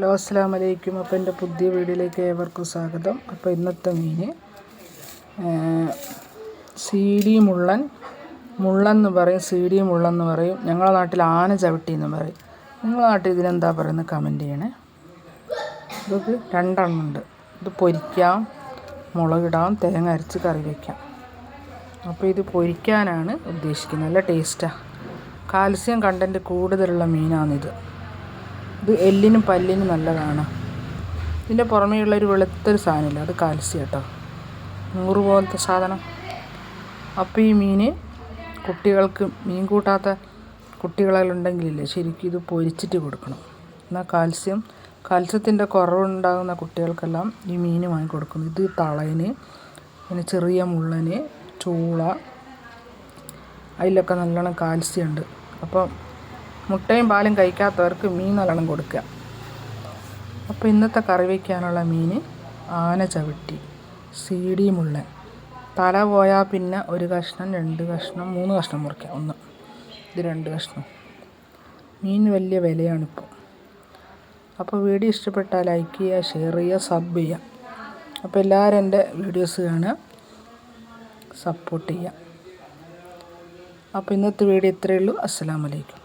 Hello അസ്സലാമു അലൈക്കും. അപ്പോൾ എൻ്റെ പുതിയ വീഡിയോയിലേക്ക് ഏവർക്കും സ്വാഗതം. അപ്പോൾ ഇന്നത്തെ മീൻ സീഡി മുള്ളൻ, മുള്ളെന്ന് പറയും, സീഡി മുള്ളെന്ന് പറയും. ഞങ്ങളുടെ നാട്ടിൽ ആന ചവിട്ടി എന്ന് പറയും. നിങ്ങളുടെ നാട്ടിൽ ഇതിനെന്താ പറയുന്നത് കമൻറ്റ് ചെയ്യണേ. ഇതൊക്കെ രണ്ടെണ്ണം ഉണ്ട്. ഇത് പൊരിക്കാം, മുളകിടാം, തേങ്ങ അരച്ച് കറി വയ്ക്കാം. അപ്പോൾ ഇത് പൊരിക്കാനാണ് ഉദ്ദേശിക്കുന്നത്. നല്ല ടേസ്റ്റാണ്. കാൽസ്യം കണ്ടൻറ്റ് കൂടുതലുള്ള മീനാണിത്. ഇത് എല്ലിനും പല്ലിനും നല്ലതാണ്. ഇതിൻ്റെ പുറമേയുള്ളൊരു വെളുത്തൊരു സാധനമില്ല, അത് കാൽസ്യം കേട്ടോ, 100 പോലത്തെ സാധനം. അപ്പോൾ ഈ മീൻ കുട്ടികൾക്ക്, മീൻ കൂട്ടാത്ത കുട്ടികളുണ്ടെങ്കിലില്ലേ, ശരിക്കും ഇത് പൊരിച്ചിട്ട് കൊടുക്കണം. എന്നാൽ കാൽസ്യത്തിൻ്റെ കുറവുണ്ടാകുന്ന കുട്ടികൾക്കെല്ലാം ഈ മീൻ വാങ്ങിക്കൊടുക്കണം. ഇത് തളയന്, പിന്നെ ചെറിയ മുള്ളന്, ചൂള, അതിലൊക്കെ നല്ലോണം കാൽസ്യം ഉണ്ട്. അപ്പം മുട്ടയും പാലും കഴിക്കാത്തവർക്ക് മീൻ നല്ലോണം കൊടുക്കുക. അപ്പോൾ ഇന്നത്തെ കറി വയ്ക്കാനുള്ള മീൻ ആന ചവിട്ടി, സീഡി മുള്ളൻ. തല പോയാൽ പിന്നെ 1 കഷ്ണം, 2 കഷ്ണം, 3 കഷ്ണം മുറിക്കാം. ഇത് 2 കഷ്ണം. മീൻ വലിയ വിലയാണിപ്പോൾ. അപ്പോൾ വീഡിയോ ഇഷ്ടപ്പെട്ടാൽ ലൈക്ക് ചെയ്യുക, ഷെയർ ചെയ്യുക, സബ് ചെയ്യുക. അപ്പോൾ എല്ലാവരും എൻ്റെ വീഡിയോസ് കാണുക, സപ്പോർട്ട് ചെയ്യുക. അപ്പോൾ ഇന്നത്തെ വീഡിയോ ഇത്രയേ ഉള്ളൂ. അസ്സലാമു അലൈക്കും.